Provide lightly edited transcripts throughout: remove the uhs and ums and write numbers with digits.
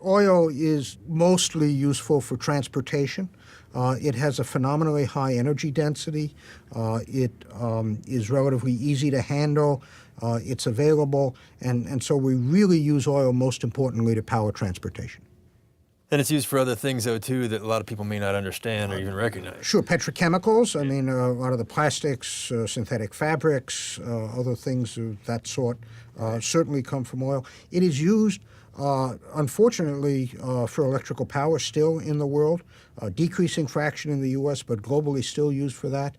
Oil is mostly useful for transportation. It has a phenomenally high energy density. It is relatively easy to handle. It's available. And so we really use oil most importantly to power transportation. And it's used for other things, though, too, that a lot of people may not understand or even recognize. Sure, petrochemicals. I mean, a lot of the plastics, synthetic fabrics, other things of that sort certainly come from oil. It is used, unfortunately, for electrical power still in the world, decreasing fraction in the U.S., but globally still used for that.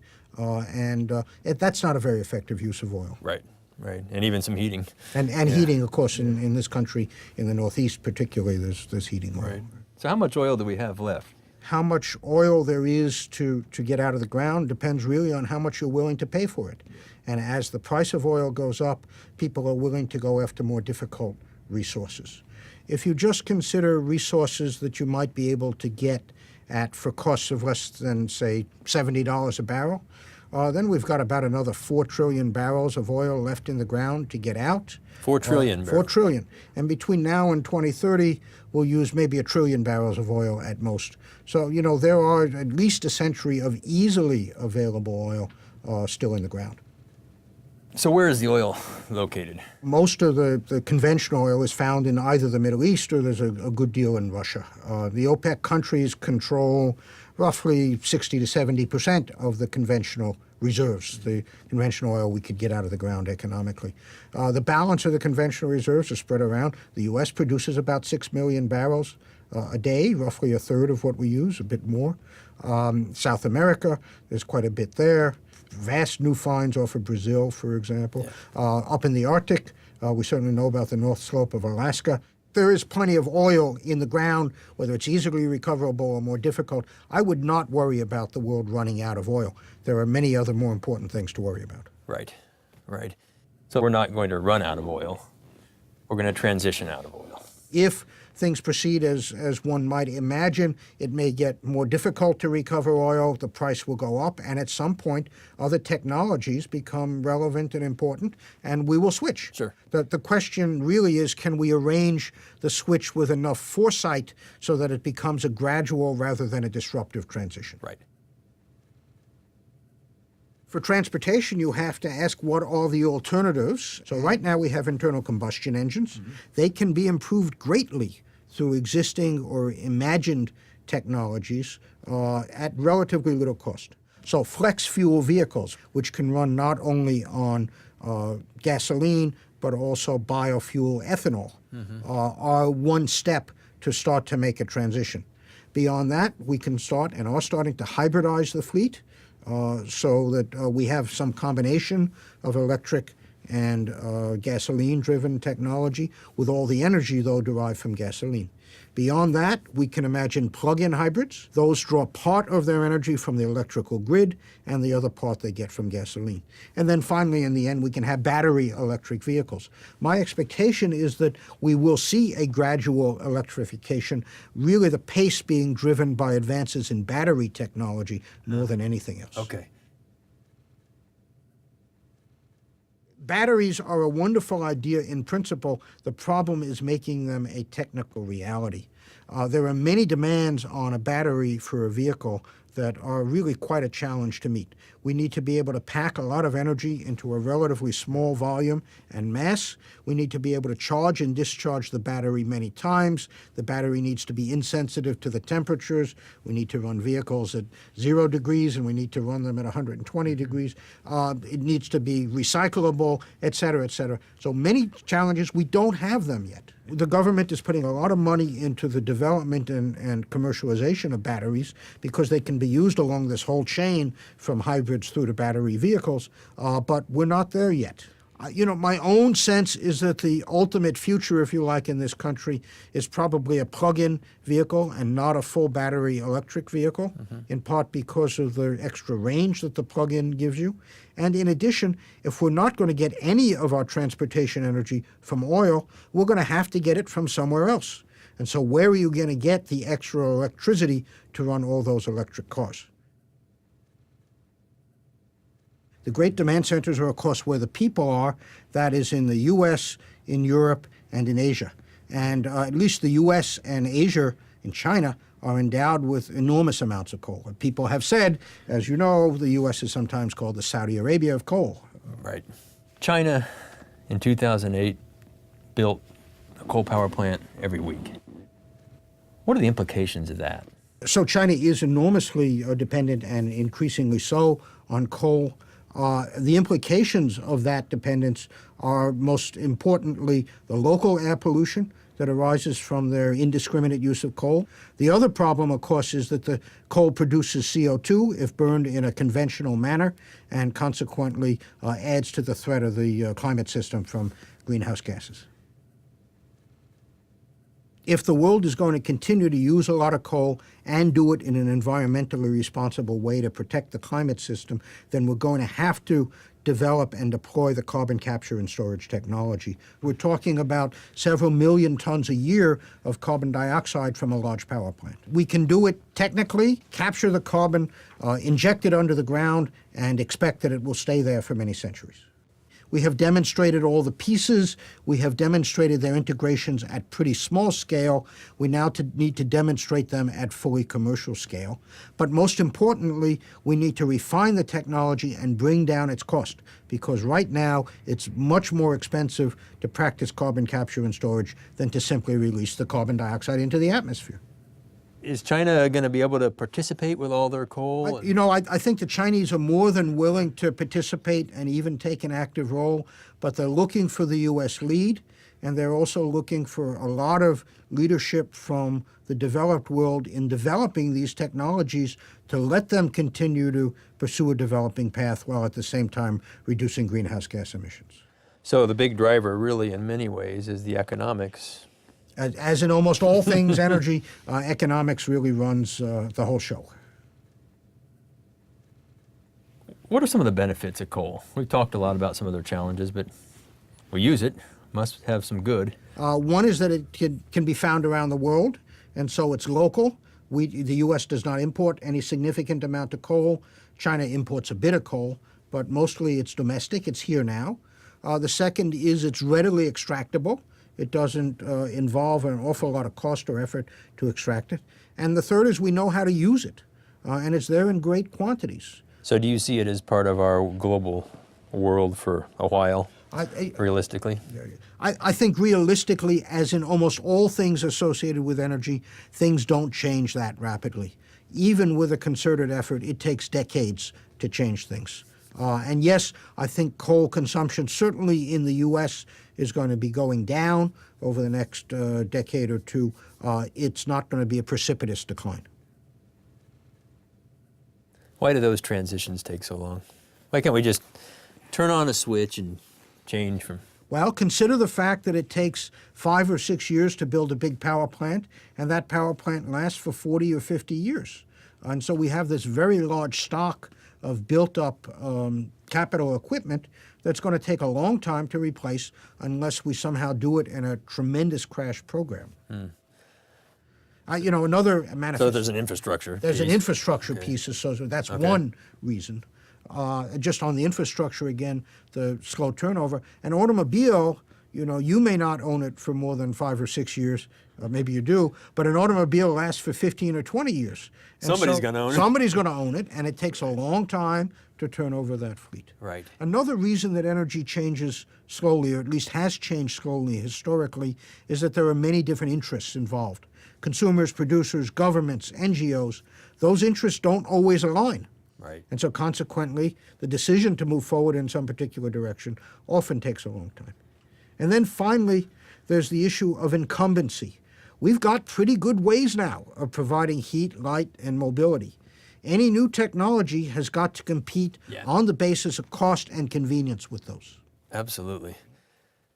That's not a very effective use of oil. Right. Right, and even some heating. And heating, of course, in this country, in the Northeast particularly, there's heating oil. Right. So how much oil do we have left? How much oil there is to get out of the ground depends really on how much you're willing to pay for it. And as the price of oil goes up, people are willing to go after more difficult resources. If you just consider resources that you might be able to get for costs of less than, say, $70 a barrel, then we've got about another 4 trillion barrels of oil left in the ground to get out. 4 trillion barrels. 4 trillion. And between now and 2030, we'll use maybe 1 trillion barrels of oil at most. So, there are at least a century of easily available oil still in the ground. So where is the oil located? Most of the conventional oil is found in either the Middle East or there's a good deal in Russia. The OPEC countries control roughly 60 to 70% of the conventional reserves, the conventional oil we could get out of the ground economically. The balance of the conventional reserves are spread around. The U.S. produces about 6 million barrels a day, roughly a third of what we use, a bit more. South America, there's quite a bit there. Vast new finds off of Brazil, for example. Yeah. Up in the Arctic, we certainly know about the North Slope of Alaska. There is plenty of oil in the ground, whether it's easily recoverable or more difficult. I would not worry about the world running out of oil. There are many other more important things to worry about. Right, right. So we're not going to run out of oil. We're going to transition out of oil. If things proceed as one might imagine, it may get more difficult to recover oil, the price will go up, and at some point, other technologies become relevant and important, and we will switch. Sure. The question really is, can we arrange the switch with enough foresight so that it becomes a gradual rather than a disruptive transition? Right. For transportation, you have to ask what are the alternatives. So right now we have internal combustion engines. Mm-hmm. They can be improved greatly through existing or imagined technologies at relatively little cost. So flex fuel vehicles, which can run not only on gasoline, but also biofuel ethanol, are one step to start to make a transition. Beyond that, we can start and are starting to hybridize the fleet so that we have some combination of electric and gasoline-driven technology, with all the energy, though, derived from gasoline. Beyond that, we can imagine plug-in hybrids. Those draw part of their energy from the electrical grid, and the other part they get from gasoline. And then finally, in the end, we can have battery electric vehicles. My expectation is that we will see a gradual electrification, really the pace being driven by advances in battery technology more than anything else. Okay. Batteries are a wonderful idea in principle. The problem is making them a technical reality. There are many demands on a battery for a vehicle that are really quite a challenge to meet. We need to be able to pack a lot of energy into a relatively small volume and mass. We need to be able to charge and discharge the battery many times. The battery needs to be insensitive to the temperatures. We need to run vehicles at 0 degrees, and we need to run them at 120 degrees. It needs to be recyclable, et cetera, et cetera. So many challenges, we don't have them yet. The government is putting a lot of money into the development and commercialization of batteries because they can be used along this whole chain from hybrids through to battery vehicles, but we're not there yet. My own sense is that the ultimate future, if you like, in this country is probably a plug-in vehicle and not a full battery electric vehicle, in part because of the extra range that the plug-in gives you. And in addition, if we're not going to get any of our transportation energy from oil, we're going to have to get it from somewhere else. And so where are you going to get the extra electricity to run all those electric cars? The great demand centers are, of course, where the people are. That is in the U.S., in Europe, and in Asia. And at least the U.S. and Asia and China are endowed with enormous amounts of coal. People have said, as you know, the U.S. is sometimes called the Saudi Arabia of coal. Right. China in 2008 built a coal power plant every week. What are the implications of that? So China is enormously dependent, and increasingly so, on coal. The implications of that dependence are most importantly the local air pollution that arises from their indiscriminate use of coal. The other problem, of course, is that the coal produces CO2 if burned in a conventional manner, and consequently adds to the threat of the climate system from greenhouse gases. If the world is going to continue to use a lot of coal and do it in an environmentally responsible way to protect the climate system, then we're going to have to develop and deploy the carbon capture and storage technology. We're talking about several million tons a year of carbon dioxide from a large power plant. We can do it technically, capture the carbon, inject it under the ground, and expect that it will stay there for many centuries. We have demonstrated all the pieces. We have demonstrated their integrations at pretty small scale. We now need to demonstrate them at fully commercial scale. But most importantly, we need to refine the technology and bring down its cost, because right now it's much more expensive to practice carbon capture and storage than to simply release the carbon dioxide into the atmosphere. Is China going to be able to participate with all their coal? I think the Chinese are more than willing to participate and even take an active role, but they're looking for the U.S. lead, and they're also looking for a lot of leadership from the developed world in developing these technologies to let them continue to pursue a developing path while at the same time reducing greenhouse gas emissions. So the big driver really in many ways is the economics. As in almost all things energy, economics really runs the whole show. What are some of the benefits of coal? We've talked a lot about some of their challenges, but we use it, must have some good. One is that it can be found around the world, and so it's local. The U.S. does not import any significant amount of coal. China imports a bit of coal, but mostly it's domestic. It's here now. The second is it's readily extractable. It doesn't involve an awful lot of cost or effort to extract it. And the third is we know how to use it, and it's there in great quantities. So do you see it as part of our global world for a while, realistically? I think realistically, as in almost all things associated with energy, things don't change that rapidly. Even with a concerted effort, it takes decades to change things. And yes, I think coal consumption, certainly in the U.S., is going to be going down over the next decade or two. It's not going to be a precipitous decline. Why do those transitions take so long? Why can't we just turn on a switch and change from... Well, consider the fact that it takes 5 or 6 years to build a big power plant, and that power plant lasts for 40 or 50 years. And so we have this very large stock of built-up capital equipment that's going to take a long time to replace unless we somehow do it in a tremendous crash program. Another manifestation. So there's an infrastructure There's piece. an infrastructure piece associated. That's one reason. Just on the infrastructure again, the slow turnover. An automobile, you may not own it for more than 5 or 6 years, maybe you do, but an automobile lasts for 15 or 20 years. And Somebody's going to own it. Somebody's going to own it, and it takes a long time to turn over that fleet. Right. Another reason that energy changes slowly, or at least has changed slowly historically, is that there are many different interests involved. Consumers, producers, governments, NGOs, those interests don't always align. Right. And so consequently, the decision to move forward in some particular direction often takes a long time. And then finally, there's the issue of incumbency. We've got pretty good ways now of providing heat, light, and mobility. Any new technology has got to compete on the basis of cost and convenience with those. Absolutely.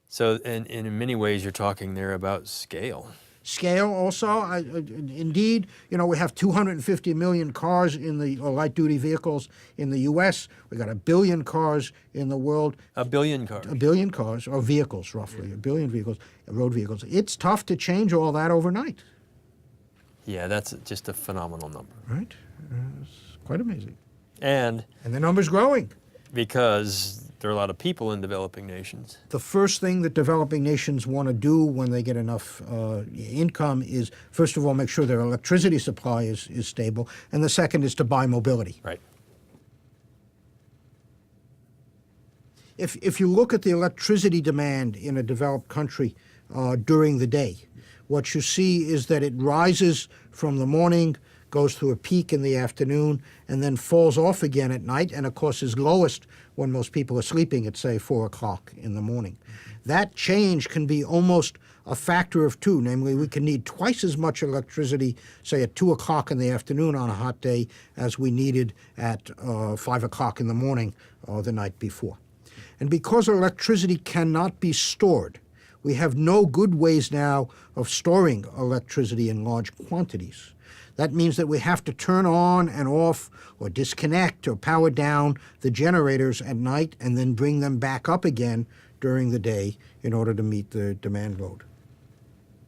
So, and in many ways, you're talking there about scale. Scale also, indeed, we have 250 million cars in the light-duty vehicles in the U.S. We got 1 billion cars in the world. 1 billion cars. 1 billion cars, or vehicles, roughly, 1 billion vehicles, road vehicles. It's tough to change all that overnight. Yeah, that's just a phenomenal number. Right? It's quite amazing. And the number's growing. Because There are a lot of people in developing nations. The first thing that developing nations want to do when they get enough income is, first of all, make sure their electricity supply is stable, and the second is to buy mobility. Right. If you look at the electricity demand in a developed country during the day, what you see is that it rises from the morning, goes through a peak in the afternoon, and then falls off again at night, and of course is lowest when most people are sleeping at, say, 4 o'clock in the morning. That change can be almost a factor of two, namely we can need twice as much electricity, say, at 2 o'clock in the afternoon on a hot day as we needed at 5 o'clock in the morning the night before. And because electricity cannot be stored, we have no good ways now of storing electricity in large quantities. That means that we have to turn on and off or disconnect or power down the generators at night and then bring them back up again during the day in order to meet the demand load.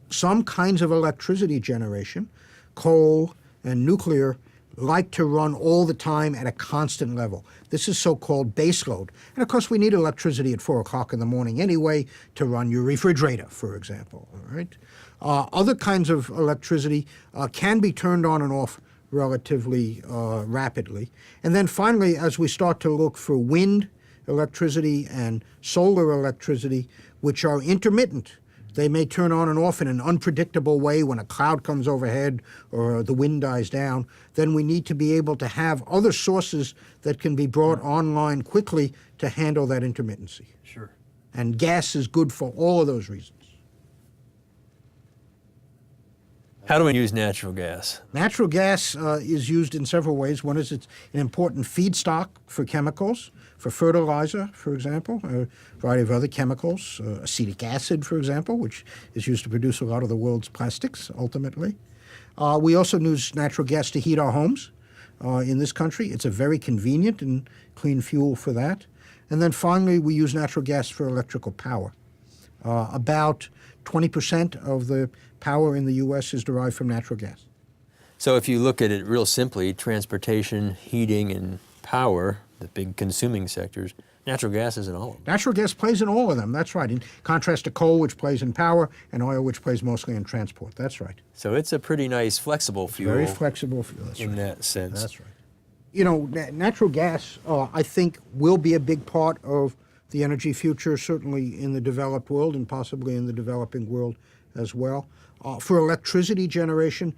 Some kinds of electricity generation, coal and nuclear, like to run all the time at a constant level. This is so-called base load. And of course, we need electricity at 4 o'clock in the morning anyway to run your refrigerator, for example. All right? Other kinds of electricity can be turned on and off relatively rapidly. And then finally, as we start to look for wind electricity and solar electricity, which are intermittent, they may turn on and off in an unpredictable way when a cloud comes overhead or the wind dies down. Then we need to be able to have other sources that can be brought online quickly to handle that intermittency. Sure. And gas is good for all of those reasons. How do we use natural gas? Natural gas is used in several ways. One is it's an important feedstock for chemicals, for fertilizer, for example, a variety of other chemicals, acetic acid, for example, which is used to produce a lot of the world's plastics, ultimately. We also use natural gas to heat our homes in this country. It's a very convenient and clean fuel for that. And then finally, we use natural gas for electrical power. About 20% of the power in the U.S. is derived from natural gas. So if you look at it real simply, transportation, heating, and power, the big consuming sectors, natural gas is in all of them. Natural gas plays in all of them, that's right. In contrast to coal, which plays in power, and oil, which plays mostly in transport. That's right. So it's a pretty nice flexible fuel. Very flexible fuel, that's in right. that sense. That's right. You know, natural gas, I think, will be a big part of the energy future, certainly in the developed world and possibly in the developing world as well. For electricity generation,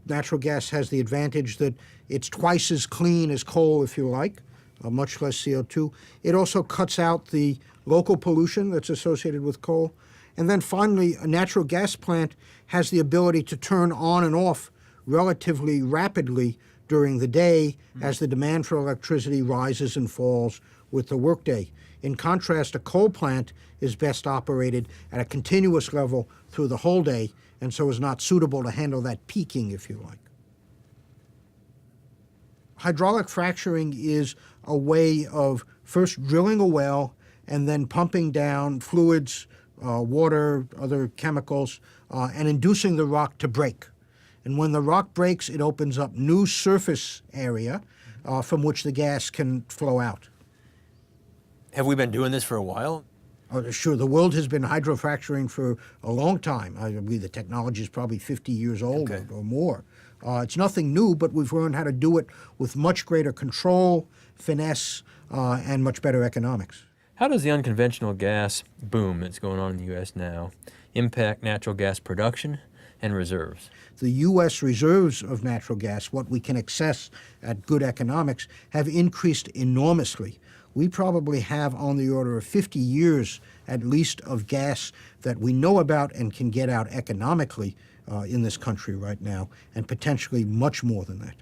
natural gas has the advantage that it's twice as clean as coal, if you like, much less CO2. It also cuts out the local pollution that's associated with coal. And then finally, a natural gas plant has the ability to turn on and off relatively rapidly during the day as the demand for electricity rises and falls with the workday. In contrast, a coal plant is best operated at a continuous level through the whole day, and so is not suitable to handle that peaking, if you like. Hydraulic fracturing is a way of first drilling a well and then pumping down fluids, water, other chemicals, and inducing the rock to break. And when the rock breaks, it opens up new surface area from which the gas can flow out. Have we been doing this for a while? Sure, the world has been hydrofracturing for a long time. I believe the technology is probably 50 years old or more. It's nothing new, but we've learned how to do it with much greater control, finesse, and much better economics. How does the unconventional gas boom that's going on in the U.S. now impact natural gas production and reserves? The U.S. reserves of natural gas, what we can access at good economics, have increased enormously. We probably have on the order of 50 years at least of gas that we know about and can get out economically in this country right now, and potentially much more than that.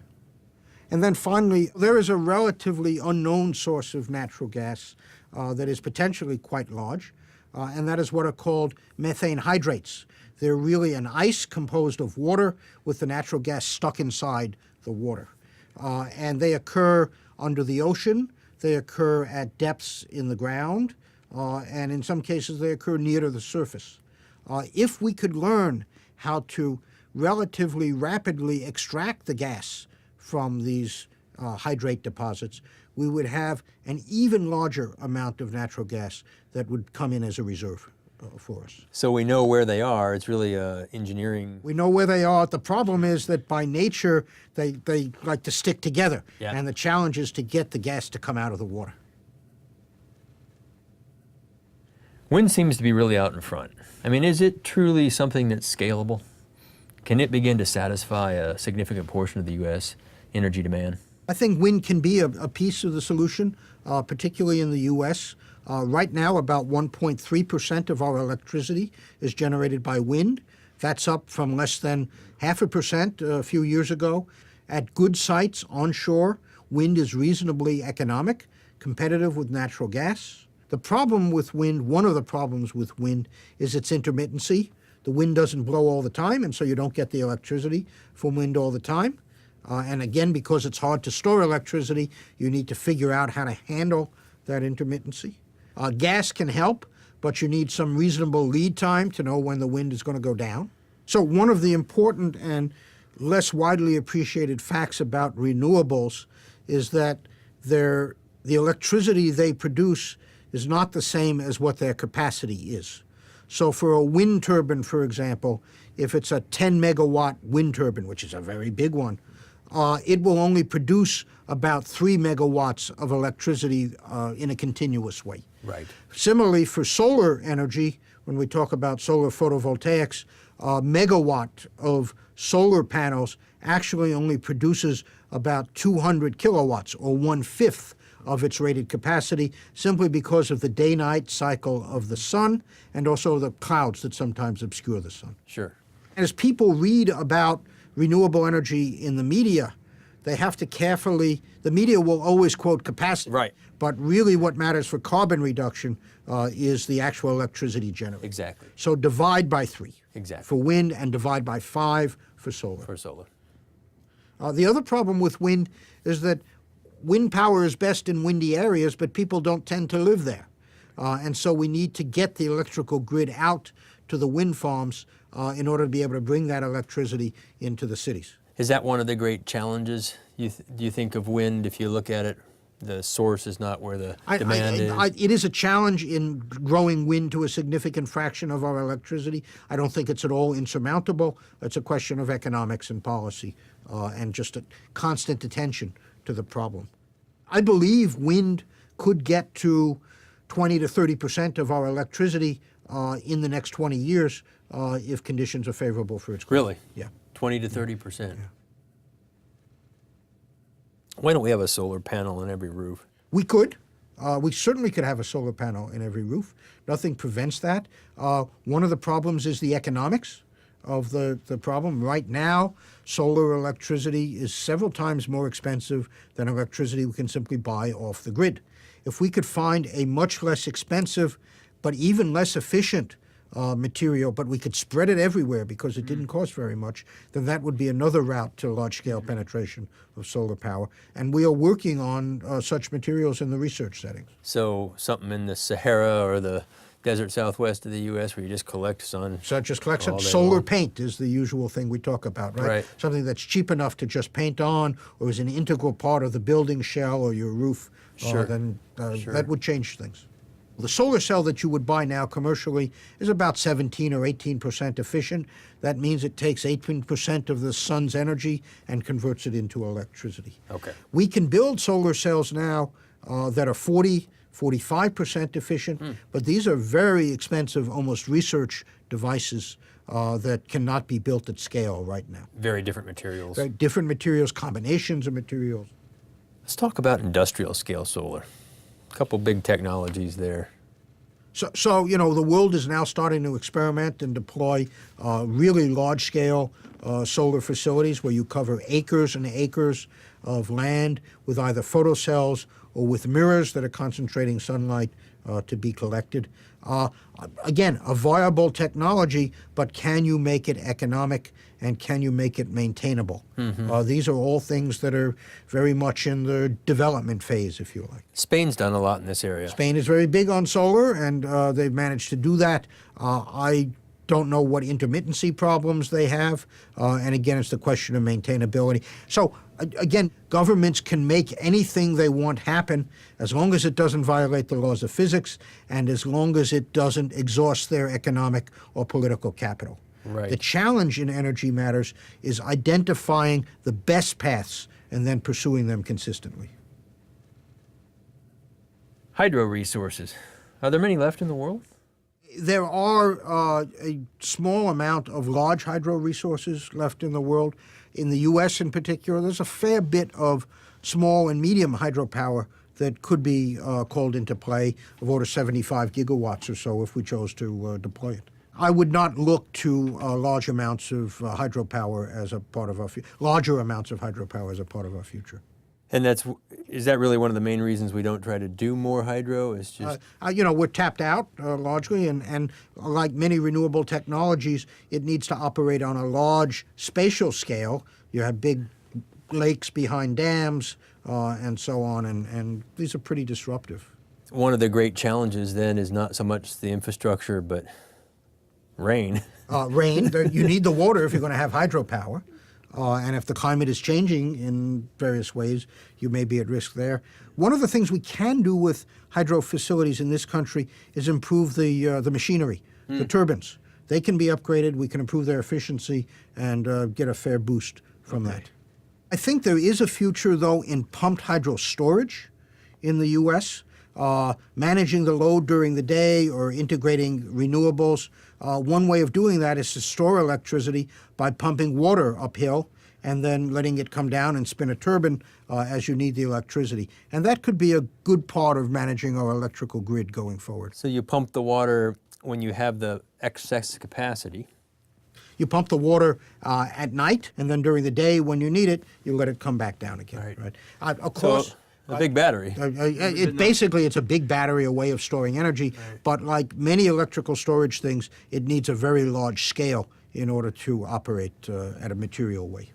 And then finally, there is a relatively unknown source of natural gas that is potentially quite large, and that is what are called methane hydrates. They're really an ice composed of water with the natural gas stuck inside the water. And they occur under the ocean. They occur at depths in the ground, and in some cases they occur near to the surface. If we could learn how to relatively rapidly extract the gas from these hydrate deposits, we would have an even larger amount of natural gas that would come in as a reserve for us. So we know where they are. It's really engineering. We know where they are. The problem is that by nature, they like to stick together. Yeah. And the challenge is to get the gas to come out of the water. Wind seems to be really out in front. I mean, is it truly something that's scalable? Can it begin to satisfy a significant portion of the U.S. energy demand? I think wind can be a piece of the solution, particularly in the U.S. Right now, about 1.3% of our electricity is generated by wind. That's up from less than 0.5% a few years ago. At good sites onshore, wind is reasonably economic, competitive with natural gas. The problem with wind, one of the problems with wind, is its intermittency. The wind doesn't blow all the time, and so you don't get the electricity from wind all the time. And again, because it's hard to store electricity, you need to figure out how to handle that intermittency. Gas can help, but you need some reasonable lead time to know when the wind is going to go down. So one of the important and less widely appreciated facts about renewables is that the electricity they produce is not the same as what their capacity is. So for a wind turbine, for example, if it's a 10 megawatt wind turbine, which is a very big one, it will only produce about 3 megawatts of electricity in a continuous way. Right. Similarly, for solar energy, when we talk about solar photovoltaics, a megawatt of solar panels actually only produces about 200 kilowatts, or 1/5 of its rated capacity, simply because of the day-night cycle of the sun and also the clouds that sometimes obscure the sun. Sure. And as people read about renewable energy in the media, they have to carefully, the media will always quote capacity. Right. But really what matters for carbon reduction is the actual electricity generated. Exactly. So divide by 3 Exactly. for wind and divide by 5 for solar. For solar. The other problem with wind is that wind power is best in windy areas, but people don't tend to live there. And so we need to get the electrical grid out to the wind farms in order to be able to bring that electricity into the cities. Is that one of the great challenges do you think of wind? If you look at it, the source is not where the demand is. It is a challenge in growing wind to a significant fraction of our electricity. I don't think it's at all insurmountable. It's a question of economics and policy and just a constant attention to the problem. I believe wind could get to 20 to 30% of our electricity in the next 20 years if conditions are favorable for its growth. Really? Yeah. 20 to 30%. Yeah. Why don't we have a solar panel on every roof? We could. We certainly could have a solar panel in every roof. Nothing prevents that. One of the problems is the economics of the problem. Right now, solar electricity is several times more expensive than electricity we can simply buy off the grid. If we could find a much less expensive but even less efficient material, but we could spread it everywhere because it didn't cost very much, then that would be another route to large-scale penetration of solar power. And we are working on such materials in the research settings. So something in the Sahara or the desert southwest of the U.S. where you just collect sun. So just collect some all day solar long. paint is the usual thing we talk about, right? Right. Something that's cheap enough to just paint on or is an integral part of the building shell or your roof. Sure. Then Sure. that would change things. The solar cell that you would buy now commercially is about 17 or 18% efficient. That means it takes 18% of the sun's energy and converts it into electricity. Okay. We can build solar cells now that are 45% efficient, but these are very expensive, almost research devices that cannot be built at scale right now. Very different materials. Very different materials, combinations of materials. Let's talk about industrial scale solar. A couple big technologies there. So the world is now starting to experiment and deploy really large-scale solar facilities where you cover acres and acres of land with either photocells or with mirrors that are concentrating sunlight to be collected. Again, a viable technology, but can you make it economic and can you make it maintainable? These are all things that are very much in the development phase, if you like. Spain's done a lot in this area. Spain is very big on solar, and they've managed to do that. I don't know what intermittency problems they have. And again, it's the question of maintainability. So again, governments can make anything they want happen as long as it doesn't violate the laws of physics and as long as it doesn't exhaust their economic or political capital. Right. The challenge in energy matters is identifying the best paths and then pursuing them consistently. Hydro resources. Are there many left in the world? There are a small amount of large hydro resources left in the world. In the U.S. in particular, there's a fair bit of small and medium hydropower that could be called into play, of order 75 gigawatts or so if we chose to deploy it. I would not look to large amounts of hydropower as a part of our larger amounts of hydropower as a part of our future. And is that really one of the main reasons we don't try to do more hydro? Is just we're tapped out largely, and like many renewable technologies, it needs to operate on a large spatial scale. You have big lakes behind dams and so on, and these are pretty disruptive. One of the great challenges then is not so much the infrastructure, but rain. Rain. You need the water if you're going to have hydropower. And if the climate is changing in various ways, you may be at risk there. One of the things we can do with hydro facilities in this country is improve the machinery, the turbines. They can be upgraded. We can improve their efficiency and get a fair boost from that. I think there is a future, though, in pumped hydro storage in the U.S., managing the load during the day or integrating renewables. One way of doing that is to store electricity by pumping water uphill and then letting it come down and spin a turbine as you need the electricity. And that could be a good part of managing our electrical grid going forward. So you pump the water when you have the excess capacity. You pump the water at night, and then during the day when you need it, you let it come back down again. Right. Of course. So, a big battery. Basically, it's a big battery, a way of storing energy. Right. But like many electrical storage things, it needs a very large scale in order to operate at a material way.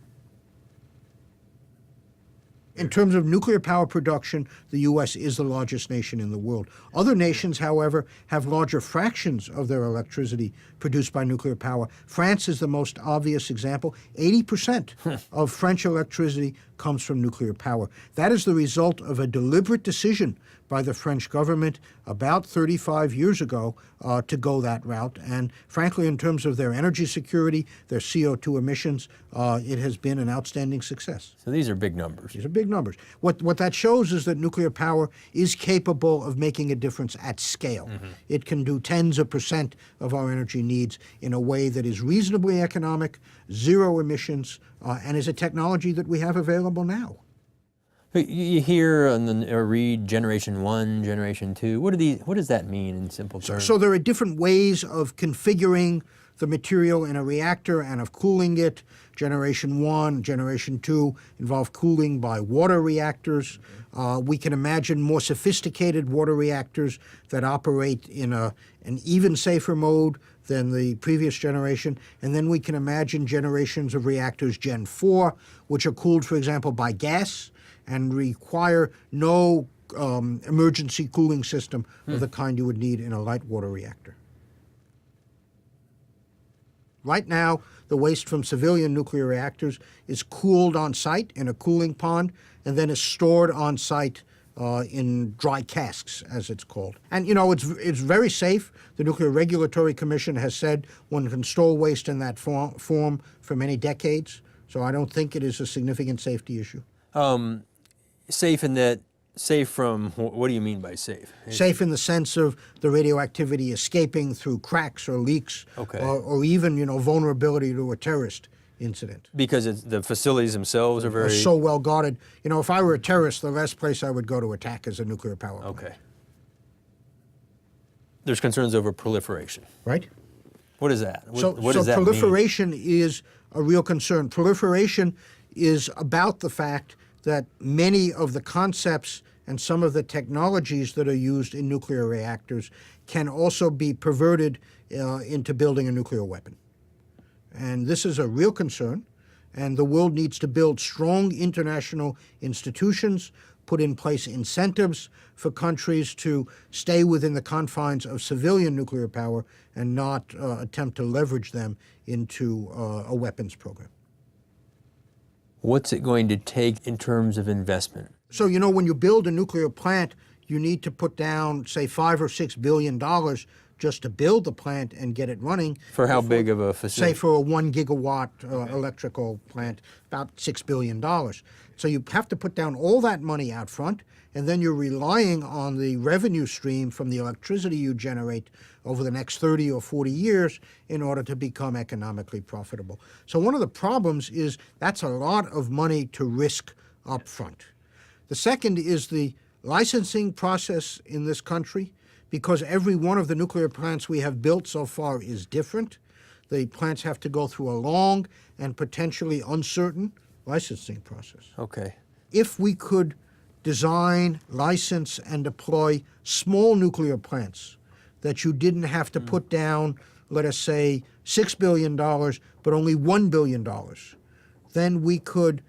In terms of nuclear power production, the U.S. is the largest nation in the world. Other nations, however, have larger fractions of their electricity produced by nuclear power. France is the most obvious example. 80% of French electricity comes from nuclear power. That is the result of a deliberate decision by the French government about 35 years ago to go that route. And frankly, in terms of their energy security, their CO2 emissions, it has been an outstanding success. So these are big numbers. These are big numbers. What that shows is that nuclear power is capable of making a difference at scale. Mm-hmm. It can do tens of % of our energy needs in a way that is reasonably economic, zero emissions, and is a technology that we have available now. You hear or read Generation 1, Generation 2. What does that mean in simple terms? So there are different ways of configuring the material in a reactor and of cooling it. Generation 1, Generation 2 involve cooling by water reactors. We can imagine more sophisticated water reactors that operate in an even safer mode than the previous generation. And then we can imagine generations of reactors, Gen 4, which are cooled, for example, by gas and require no emergency cooling system of the kind you would need in a light water reactor. Right now, the waste from civilian nuclear reactors is cooled on site in a cooling pond and then is stored on site in dry casks, as it's called. And, it's very safe. The Nuclear Regulatory Commission has said one can store waste in that form for many decades. So I don't think it is a significant safety issue. Safe in that, safe from, what do you mean by safe? Safe in the sense of the radioactivity escaping through cracks or leaks, okay. or even, vulnerability to a terrorist incident. Because the facilities themselves are very... so well guarded. If I were a terrorist, the last place I would go to attack is a nuclear power plant. Okay. There's concerns over proliferation. Right. What is that? What so does that proliferation is a real concern. Proliferation is about the fact that many of the concepts and some of the technologies that are used in nuclear reactors can also be perverted into building a nuclear weapon. And this is a real concern, and the world needs to build strong international institutions, put in place incentives for countries to stay within the confines of civilian nuclear power and not attempt to leverage them into a weapons program. What's it going to take in terms of investment? So, you know, when you build a nuclear plant, you need to put down, say, $5 or $6 billion just to build the plant and get it running. For how big of a facility? Say for a 1 gigawatt electrical plant, about $6 billion. So you have to put down all that money out front, and then you're relying on the revenue stream from the electricity you generate over the next 30 or 40 years in order to become economically profitable. So one of the problems is that's a lot of money to risk up front. The second is the licensing process in this country, because every one of the nuclear plants we have built so far is different. The plants have to go through a long and potentially uncertain licensing process. Okay. If we could design, license, and deploy small nuclear plants that you didn't have to put down, let us say, $6 billion, but only $1 billion, then we could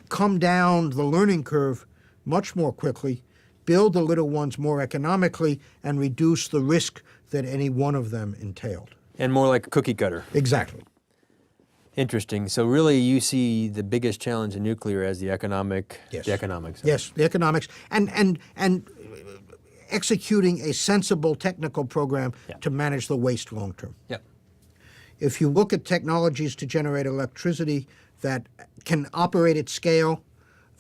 come down the learning curve much more quickly, build the little ones more economically, and reduce the risk that any one of them entailed. And more like a cookie cutter. Exactly. Interesting. So really you see the biggest challenge in nuclear as the economics. Yes. The economics. Yes, the economics, and executing a sensible technical program to manage the waste long term. Yep. If you look at technologies to generate electricity that can operate at scale,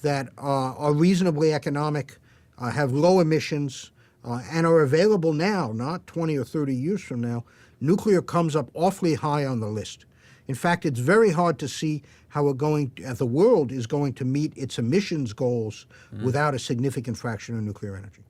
that are reasonably economic, have low emissions, and are available now, not 20 or 30 years from now, nuclear comes up awfully high on the list. In fact, it's very hard to see how the world is going to meet its emissions goals without a significant fraction of nuclear energy.